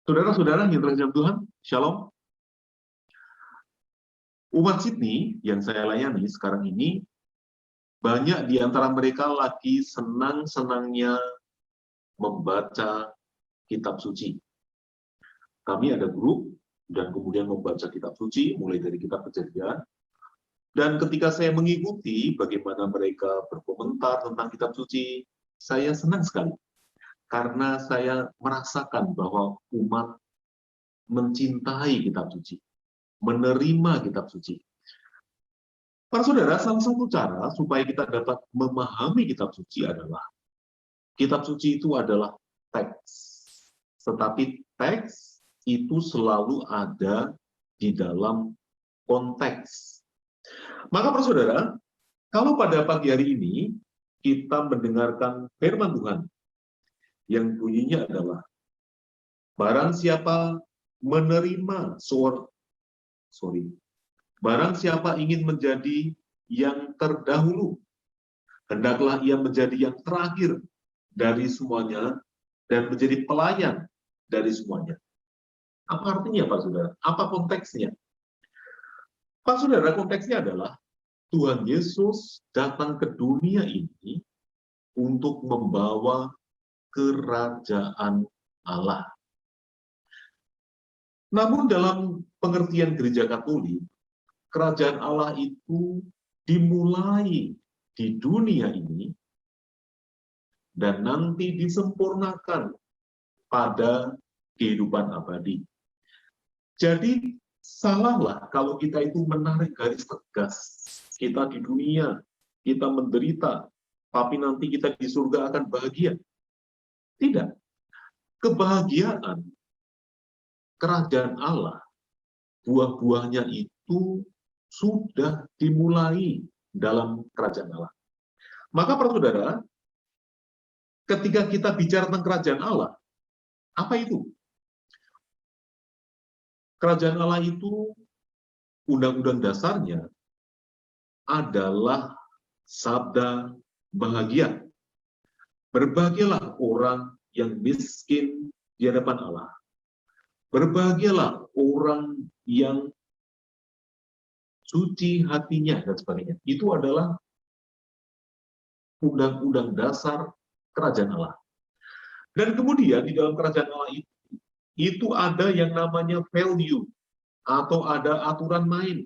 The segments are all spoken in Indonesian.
Saudara-saudara yang terkasih Tuhan, Shalom. Umat Sydney yang saya layani sekarang ini, banyak di antara mereka lagi senang-senangnya membaca kitab suci. Kami ada grup, dan kemudian membaca kitab suci, mulai dari kitab Kejadian. Dan ketika saya mengikuti bagaimana mereka berkomentar tentang kitab suci, saya senang sekali. Karena saya merasakan bahwa umat mencintai kitab suci, menerima kitab suci. Para saudara, salah satu cara supaya kita dapat memahami kitab suci adalah, kitab suci itu adalah teks. Tetapi teks itu selalu ada di dalam konteks. Maka para saudara, kalau pada pagi hari ini kita mendengarkan firman Tuhan, yang bunyinya adalah, barang siapa menerima barang siapa ingin menjadi yang terdahulu, hendaklah ia menjadi yang terakhir dari semuanya dan menjadi pelayan dari semuanya. Apa artinya, Pak Saudara? Apa konteksnya? Pak Saudara, konteksnya adalah Tuhan Yesus datang ke dunia ini untuk membawa kerajaan Allah. Namun dalam pengertian gereja Katolik, kerajaan Allah itu dimulai di dunia ini dan nanti disempurnakan pada kehidupan abadi. Jadi salahlah kalau kita itu menarik garis tegas. Kita di dunia, kita menderita, tapi nanti kita di surga akan bahagia. Tidak. Kebahagiaan kerajaan Allah, buah-buahnya itu sudah dimulai dalam kerajaan Allah. Maka para saudara, ketika kita bicara tentang kerajaan Allah, apa itu? Kerajaan Allah itu, undang-undang dasarnya adalah sabda bahagia. Berbahagialah orang yang miskin di hadapan Allah. Berbahagialah orang yang suci hatinya, dan sebagainya. Itu adalah undang-undang dasar kerajaan Allah. Dan kemudian di dalam kerajaan Allah itu ada yang namanya value, atau ada aturan main.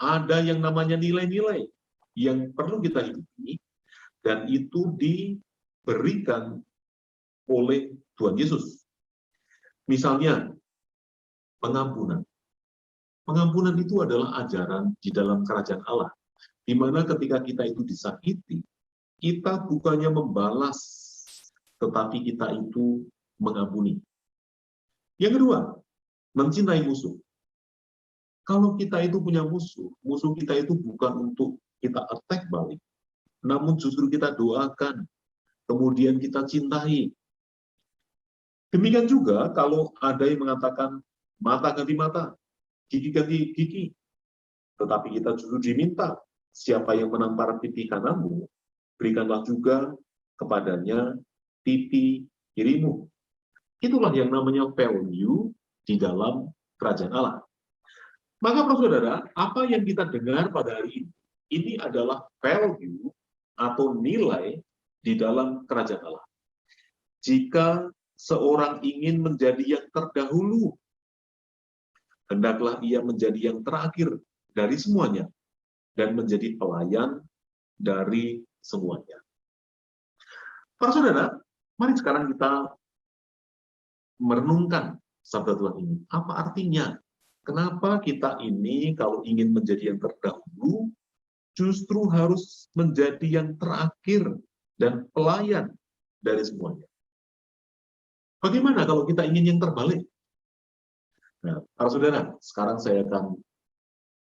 Ada yang namanya nilai-nilai yang perlu kita hidupi, dan itu diberikan oleh Tuhan Yesus. Misalnya, pengampunan. Pengampunan itu adalah ajaran di dalam kerajaan Allah, di mana ketika kita itu disakiti, kita bukannya membalas, tetapi kita itu mengampuni. Yang kedua, mencintai musuh. Kalau kita itu punya musuh, musuh kita itu bukan untuk kita attack balik, namun justru kita doakan, kemudian kita cintai. Demikian juga kalau ada yang mengatakan mata ganti mata, gigi ganti gigi, tetapi kita justru diminta, siapa yang menampar pipi kananmu, berikanlah juga kepadanya pipi kirimu. Itulah yang namanya value di dalam kerajaan Allah. Maka para saudara, apa yang kita dengar pada hari ini adalah value atau nilai di dalam kerajaan Allah. Jika seorang ingin menjadi yang terdahulu, hendaklah ia menjadi yang terakhir dari semuanya dan menjadi pelayan dari semuanya. Para saudara, mari sekarang kita merenungkan sabda Tuhan ini. Apa artinya? Kenapa kita ini kalau ingin menjadi yang terdahulu, justru harus menjadi yang terakhir dan pelayan dari semuanya? Bagaimana kalau kita ingin yang terbalik? Nah, para saudara, sekarang saya akan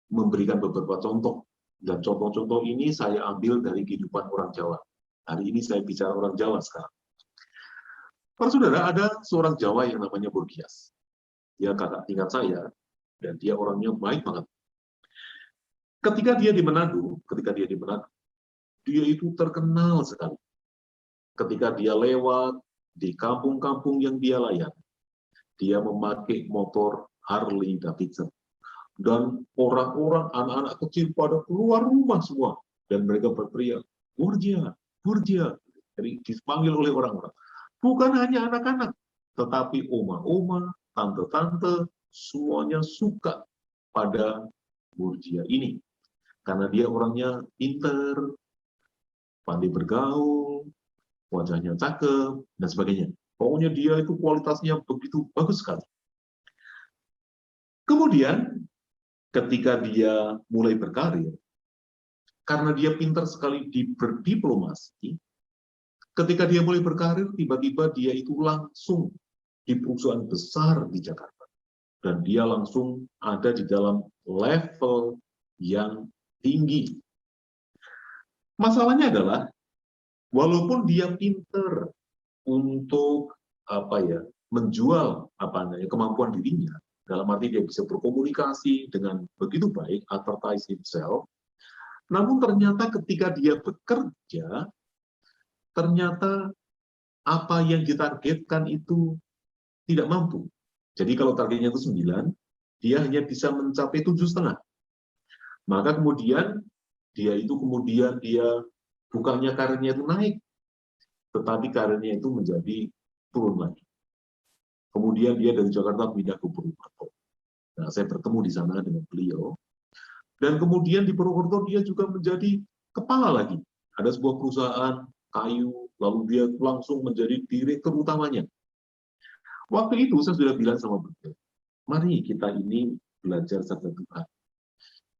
memberikan beberapa contoh. Dan contoh-contoh ini saya ambil dari kehidupan orang Jawa. Hari ini saya bicara orang Jawa sekarang. Para saudara, ada seorang Jawa yang namanya Burgias. Dia kakak tingkat saya, dan dia orangnya baik banget. Ketika dia di Manado, dia itu terkenal sekali. Ketika dia lewat di kampung-kampung yang dia layani, dia memakai motor Harley Davidson. Dan orang-orang, anak-anak kecil pada keluar rumah semua. Dan mereka berteriak, Borgia, Borgia. Jadi dipanggil oleh orang-orang. Bukan hanya anak-anak, tetapi oma-oma, tante-tante, semuanya suka pada Borgia ini. Karena dia orangnya pinter, pandai bergaul, wajahnya cakep, dan sebagainya. Pokoknya dia itu kualitasnya begitu bagus sekali. Kemudian, ketika dia mulai berkarir, karena dia pintar sekali di berdiplomasi, ketika dia mulai berkarir, tiba-tiba dia itu langsung di perusahaan besar di Jakarta. Dan dia langsung ada di dalam level yang tinggi. Masalahnya adalah, walaupun dia pintar untuk menjual kemampuan dirinya, dalam arti dia bisa berkomunikasi dengan begitu baik, advertise himself, namun ternyata ketika dia bekerja, ternyata apa yang ditargetkan itu tidak mampu. Jadi kalau targetnya itu 9, dia hanya bisa mencapai 7,5. Maka kemudian dia bukannya karirnya itu naik, tetapi karirnya itu menjadi turun lagi. Kemudian dia dari Jakarta pindah ke Purwokerto. Nah, saya bertemu di sana dengan beliau. Dan kemudian di Purwokerto dia juga menjadi kepala lagi. Ada sebuah perusahaan kayu, lalu dia langsung menjadi direktur utamanya. Waktu itu saya sudah bilang sama beliau, mari kita ini belajar sabda Tuhan.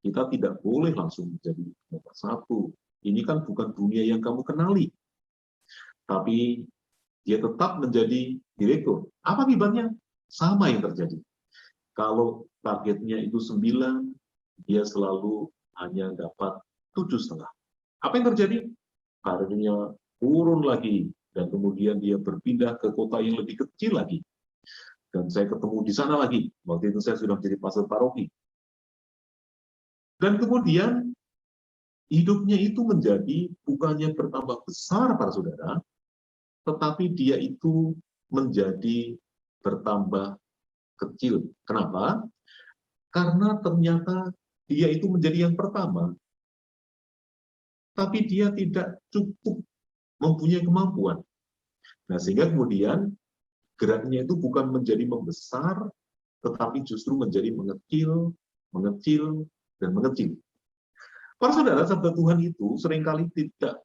Kita tidak boleh langsung menjadi nomor 1. Ini kan bukan dunia yang kamu kenali. Tapi dia tetap menjadi direktur. Apa akibatnya? Sama yang terjadi. Kalau targetnya itu 9, dia selalu hanya dapat 7,5. Apa yang terjadi? Karirnya turun lagi, dan kemudian dia berpindah ke kota yang lebih kecil lagi. Dan saya ketemu di sana lagi. Waktu itu saya sudah menjadi pastor paroki. Dan kemudian hidupnya itu menjadi bukannya bertambah besar para saudara, tetapi dia itu menjadi bertambah kecil. Kenapa? Karena ternyata dia itu menjadi yang pertama, tapi dia tidak cukup mempunyai kemampuan. Nah, sehingga kemudian geraknya itu bukan menjadi membesar, tetapi justru menjadi mengecil, mengecil, dan mengecil. Para saudara, sabda Tuhan itu seringkali tidak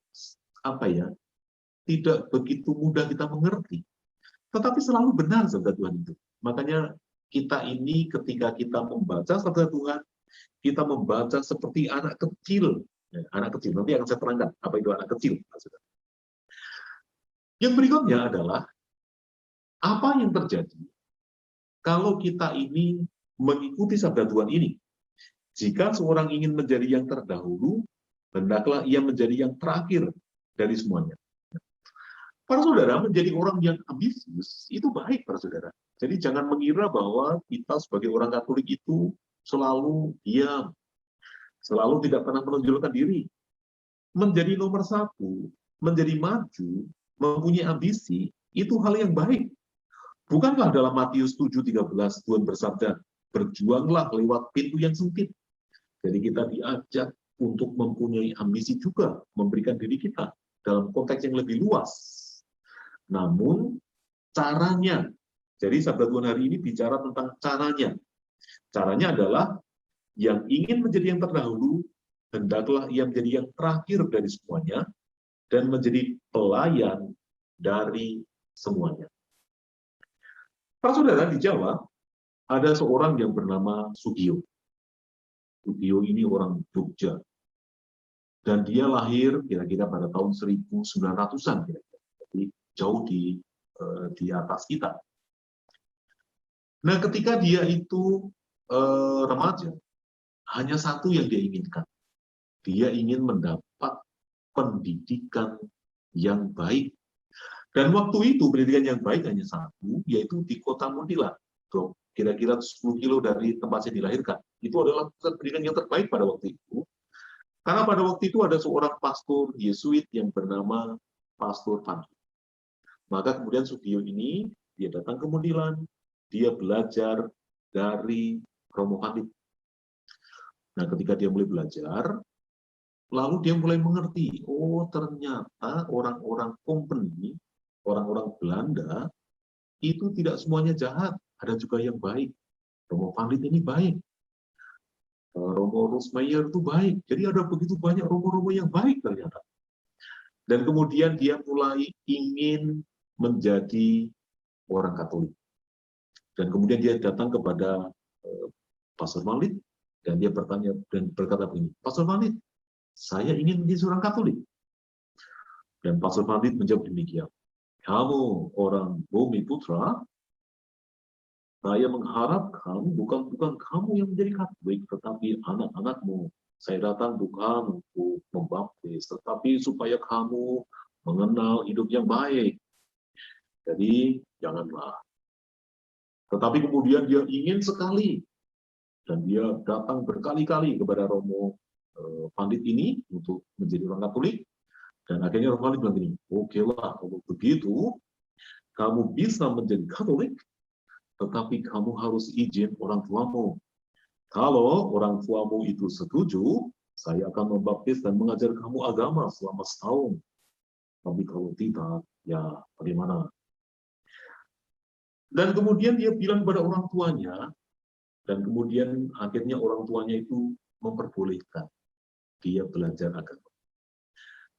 begitu mudah kita mengerti. Tetapi selalu benar sabda Tuhan itu. Makanya kita ini ketika kita membaca sabda Tuhan, kita membaca seperti anak kecil. Anak kecil, nanti akan saya terangkan apa itu anak kecil. Yang berikutnya adalah, apa yang terjadi kalau kita ini mengikuti sabda Tuhan ini? Jika seorang ingin menjadi yang terdahulu, hendaklah ia menjadi yang terakhir dari semuanya. Para saudara, menjadi orang yang ambisius itu baik, para saudara. Jadi jangan mengira bahwa kita sebagai orang Katolik itu selalu diam, selalu tidak pernah menonjolkan diri. Menjadi nomor 1, menjadi maju, mempunyai ambisi, itu hal yang baik. Bukankah dalam Matius 7:13 Tuhan bersabda, berjuanglah lewat pintu yang sempit. Jadi kita diajak untuk mempunyai ambisi juga, memberikan diri kita dalam konteks yang lebih luas. Namun, caranya, jadi sabda Tuhan hari ini bicara tentang caranya. Caranya adalah, yang ingin menjadi yang terdahulu, hendaklah ia menjadi yang terakhir dari semuanya, dan menjadi pelayan dari semuanya. Para saudara, di Jawa, ada seorang yang bernama Sugio. Sugio ini orang Jogja. Dan dia lahir kira-kira pada tahun 1900-an. Jadi jauh di atas kita. Nah, ketika dia itu remaja, hanya satu yang dia inginkan. Dia ingin mendapat pendidikan yang baik. Dan waktu itu pendidikan yang baik hanya satu, yaitu di kota Muntila. Kira-kira 10 kilo dari tempat saya dilahirkan. Itu adalah pendidikan yang terbaik pada waktu itu. Karena pada waktu itu ada seorang pastor Yesuit yang bernama Pastor Pandu. Maka kemudian Sugio ini, dia datang ke Muntilan, dia belajar dari Romo Pandit. Nah, ketika dia mulai belajar, lalu dia mulai mengerti, oh ternyata orang-orang company, orang-orang Belanda, itu tidak semuanya jahat, ada juga yang baik. Romo Pandit ini baik. Romo Rosmayer itu baik. Jadi ada begitu banyak romo-romo yang baik ternyata. Dan kemudian dia mulai ingin menjadi orang Katolik. Dan kemudian dia datang kepada Pastor Malit, dan dia bertanya dan berkata begini, Pastor Malit, saya ingin menjadi seorang Katolik. Dan Pastor Malit menjawab demikian, kamu orang Bumi Putra, saya mengharap kamu bukan kamu yang menjadi Katolik, tetapi anak-anakmu. Saya datang bukan untuk membaptis, tetapi supaya kamu mengenal hidup yang baik. Jadi janganlah. Tetapi kemudian dia ingin sekali, dan dia datang berkali-kali kepada Romo Pandit ini untuk menjadi orang Katolik. Dan akhirnya Romo Pandit bilang gini, oke lah, kalau begitu, kamu bisa menjadi Katolik, tetapi kamu harus izin orang tuamu. Kalau orang tuamu itu setuju, saya akan membaptis dan mengajar kamu agama selama setahun. Tapi kalau tidak, ya bagaimana? Dan kemudian dia bilang kepada orang tuanya, dan kemudian akhirnya orang tuanya itu memperbolehkan dia belajar agama.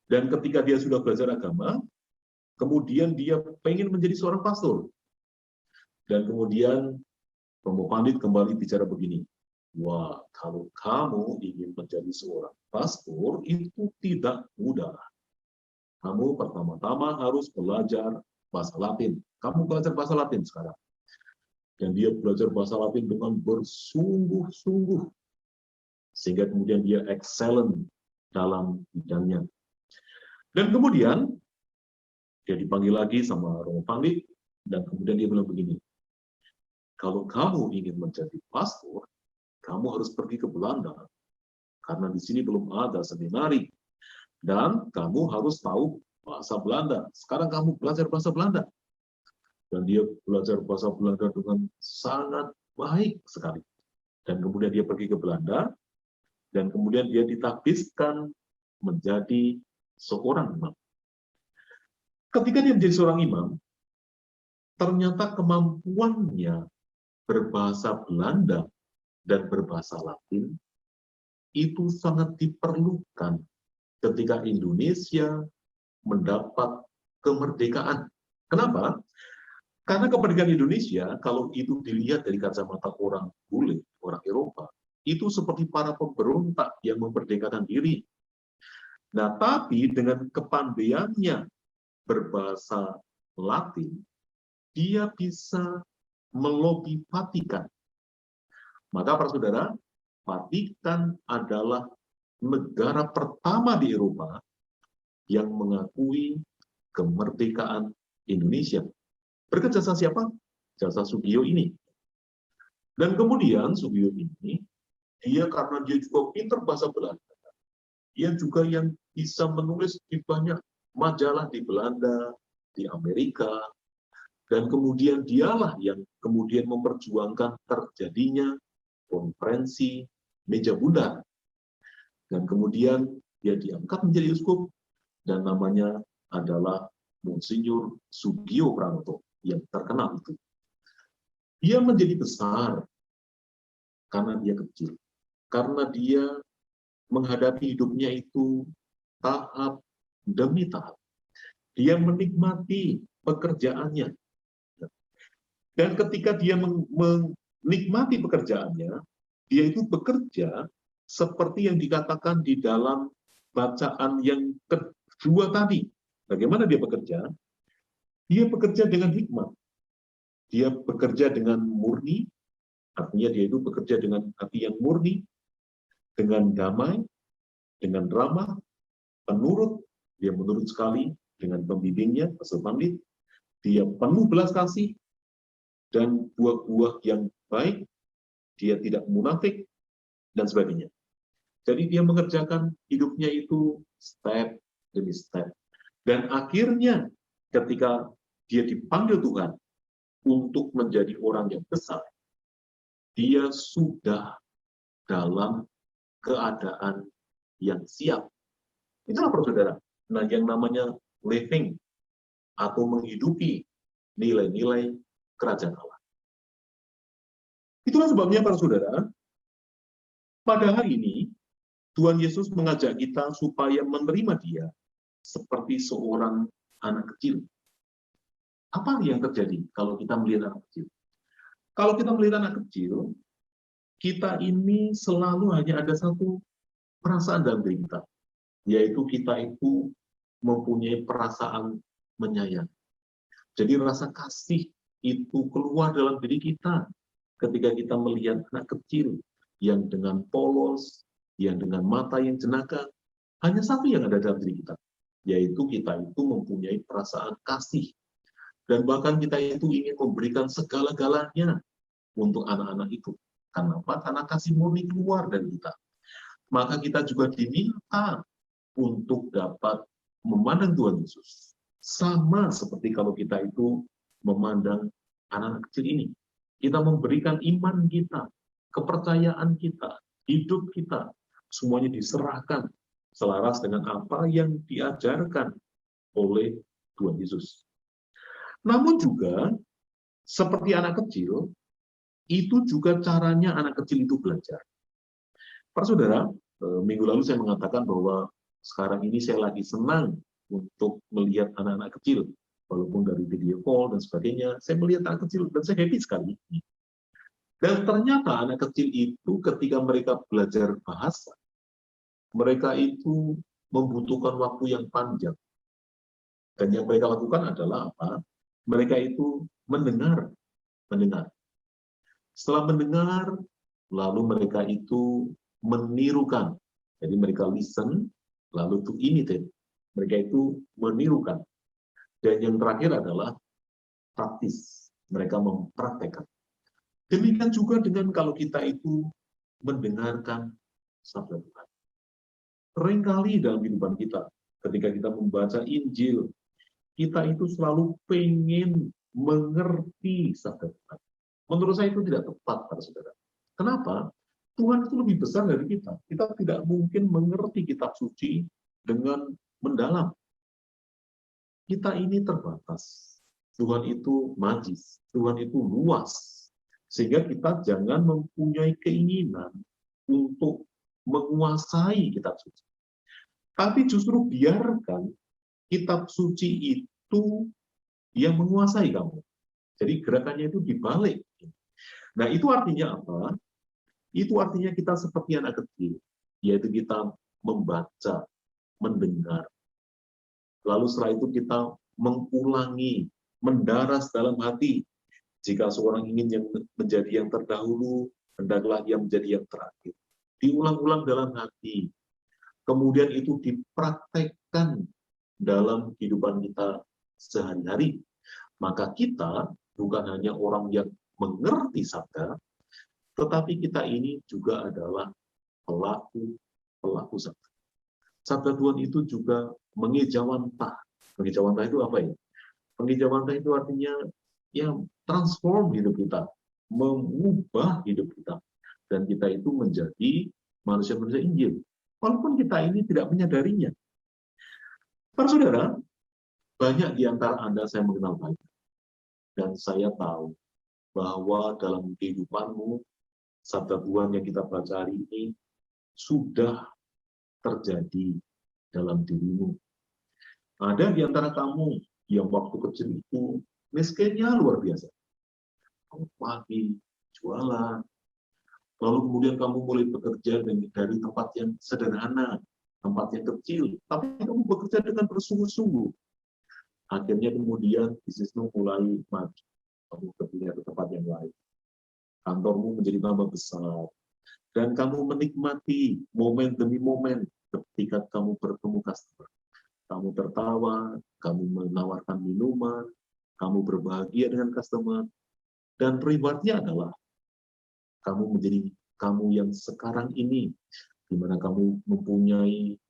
Dan ketika dia sudah belajar agama, kemudian dia pengen menjadi seorang pastor. Dan kemudian Romo Pandit kembali bicara begini, wah, kalau kamu ingin menjadi seorang pastor, itu tidak mudah. Kamu pertama-tama harus belajar bahasa Latin. Kamu belajar bahasa Latin sekarang. Dan dia belajar bahasa Latin dengan bersungguh-sungguh. Sehingga kemudian dia excellent dalam bidangnya. Dan kemudian, dia dipanggil lagi sama Romo Pandit, dan kemudian dia bilang begini, kalau kamu ingin menjadi pastor, kamu harus pergi ke Belanda, karena di sini belum ada seminari, dan kamu harus tahu bahasa Belanda. Sekarang kamu belajar bahasa Belanda. Dan dia belajar bahasa Belanda dengan sangat baik sekali. Dan kemudian dia pergi ke Belanda, dan kemudian dia ditakbiskan menjadi seorang imam. Ketika dia menjadi seorang imam, ternyata kemampuannya berbahasa Belanda dan berbahasa Latin itu sangat diperlukan ketika Indonesia mendapat kemerdekaan. Kenapa? Karena kemerdekaan Indonesia, kalau itu dilihat dari kacamata orang bule, orang Eropa, itu seperti para pemberontak yang memerdekakan diri. Nah, tapi dengan kepandaiannya berbahasa Latin, dia bisa melobi Vatikan. Maka para saudara, Vatikan adalah negara pertama di Eropa yang mengakui kemerdekaan Indonesia. Berkat jasa siapa? Jasa Sugio ini. Dan kemudian Sugio ini, dia karena dia juga pintar bahasa Belanda, dia juga yang bisa menulis di banyak majalah di Belanda, di Amerika, dan kemudian dialah yang kemudian memperjuangkan terjadinya konferensi meja bundar. Dan kemudian dia diangkat menjadi uskup, dan namanya adalah Monsinyur Sugio Pranoto yang terkenal itu. Dia menjadi besar karena dia kecil, karena dia menghadapi hidupnya itu tahap demi tahap. Dia menikmati pekerjaannya. Dan ketika dia menikmati pekerjaannya, dia itu bekerja seperti yang dikatakan di dalam bacaan yang kedua tadi. Bagaimana dia bekerja? Dia bekerja dengan hikmat. Dia bekerja dengan murni, artinya dia itu bekerja dengan hati yang murni, dengan damai, dengan ramah, penurut, dia menurut sekali dengan pembimbingnya, Pastor Pandit, dia penuh belas kasih, dan buah-buah yang baik, dia tidak munafik, dan sebagainya. Jadi dia mengerjakan hidupnya itu step demi step. Dan akhirnya ketika dia dipanggil Tuhan untuk menjadi orang yang besar, dia sudah dalam keadaan yang siap. Itulah saudara. Nah, yang namanya living atau menghidupi nilai-nilai kerajaan Allah. Itulah sebabnya para saudara, pada hari ini Tuhan Yesus mengajak kita supaya menerima Dia seperti seorang anak kecil. Apa yang terjadi kalau kita melihat anak kecil? Kalau kita melihat anak kecil, kita ini selalu hanya ada satu perasaan dalam diri kita, yaitu kita itu mempunyai perasaan menyayang. Jadi rasa kasih itu keluar dalam diri kita ketika kita melihat anak kecil yang dengan polos, yang dengan mata yang jenaka. Hanya satu yang ada dalam diri kita, yaitu kita itu mempunyai perasaan kasih. Dan bahkan kita itu ingin memberikan segala-galanya untuk anak-anak itu. Kenapa? Karena kasih murni keluar dari kita. Maka kita juga diminta untuk dapat memandang Tuhan Yesus. Sama seperti kalau kita itu memandang anak-anak kecil ini. Kita memberikan iman kita, kepercayaan kita, hidup kita, semuanya diserahkan selaras dengan apa yang diajarkan oleh Tuhan Yesus. Namun juga, seperti anak kecil, itu juga caranya anak kecil itu belajar. Para saudara, minggu lalu saya mengatakan bahwa sekarang ini saya lagi senang untuk melihat anak-anak kecil, walaupun dari video call dan sebagainya, saya melihat anak kecil dan saya happy sekali. Dan ternyata anak kecil itu ketika mereka belajar bahasa, mereka itu membutuhkan waktu yang panjang. Dan yang mereka lakukan adalah apa? Mereka itu mendengar. Setelah mendengar, lalu mereka itu menirukan. Jadi mereka listen, lalu to imitate. Mereka itu menirukan. Dan yang terakhir adalah praktis. Mereka mempraktekkan. Demikian juga dengan kalau kita itu mendengarkan sabda Tuhan. Seringkali dalam kehidupan kita, ketika kita membaca Injil, kita itu selalu pengen mengerti sabda Tuhan. Menurut saya itu tidak tepat, para saudara. Kenapa? Tuhan itu lebih besar dari kita. Kita tidak mungkin mengerti kitab suci dengan mendalam. Kita ini terbatas. Tuhan itu majis. Tuhan itu luas. Sehingga kita jangan mempunyai keinginan untuk menguasai kitab suci. Tapi justru biarkan kitab suci itu yang menguasai kamu. Jadi gerakannya itu dibalik. Nah, itu artinya apa? Itu artinya kita seperti anak kecil, yaitu kita membaca, mendengar. Lalu setelah itu kita mengulangi, mendaras dalam hati. Jika seorang ingin yang menjadi yang terdahulu, hendaklah ia menjadi yang terakhir. Diulang-ulang dalam hati. Kemudian itu dipraktekkan dalam kehidupan kita sehari-hari. Maka kita bukan hanya orang yang mengerti sabda, tetapi kita ini juga adalah pelaku sabda. Sabda Tuhan itu juga mengejawantah. Mengejawantah itu apa ya? Mengejawantah itu artinya ya transform hidup kita, mengubah hidup kita, dan kita itu menjadi manusia-manusia Injil. Walaupun kita ini tidak menyadarinya. Para saudara, banyak di antara Anda saya mengenal baik. Dan saya tahu bahwa dalam kehidupanmu, sabda Tuhan yang kita baca hari ini sudah terjadi dalam dirimu. Ada di antara kamu yang waktu kecil itu miskinnya luar biasa. Kamu pagi, jualan, lalu kemudian kamu mulai bekerja dari tempat yang sederhana, tempat yang kecil, tapi kamu bekerja dengan bersungguh-sungguh. Akhirnya kemudian bisnismu mulai maju. Kamu berpindah ke tempat yang lain. Kantormu menjadi tambah besar. Dan kamu menikmati momen demi momen ketika kamu bertemu customer. Kamu tertawa, kamu menawarkan minuman, kamu berbahagia dengan customer. Dan rewardnya adalah kamu menjadi kamu yang sekarang ini, di mana kamu mempunyai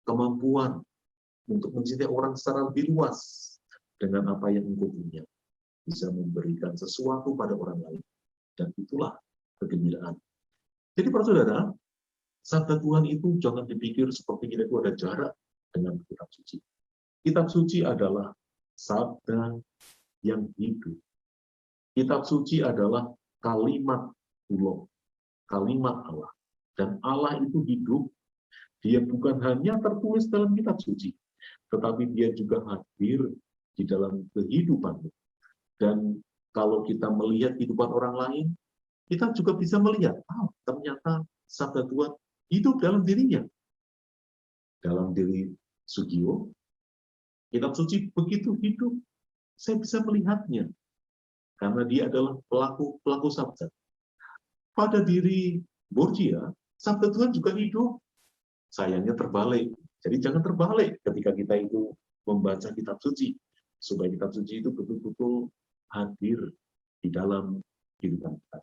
kemampuan untuk mencintai orang secara lebih luas dengan apa yang engkau punya. bisa memberikan sesuatu pada orang lain. Dan itulah kegembiraan. Jadi para saudara, sabda Tuhan itu jangan dipikir seperti kita itu ada jarak dengan kitab suci. Kitab suci adalah sabda yang hidup. Kitab suci adalah kalimat Allah, kalimat Allah. Dan Allah itu hidup, dia bukan hanya tertulis dalam kitab suci, tetapi dia juga hadir di dalam kehidupan. Dan kalau kita melihat kehidupan orang lain, kita juga bisa melihat, ternyata sabda Tuhan hidup dalam dirinya. Dalam diri Sugio, kitab suci begitu hidup. Saya bisa melihatnya. Karena dia adalah pelaku sabda. Pada diri Borgia, sabda Tuhan juga hidup. Sayangnya terbalik. Jadi jangan terbalik ketika kita itu membaca kitab suci. Supaya kitab suci itu betul-betul hadir di dalam kehidupan kita.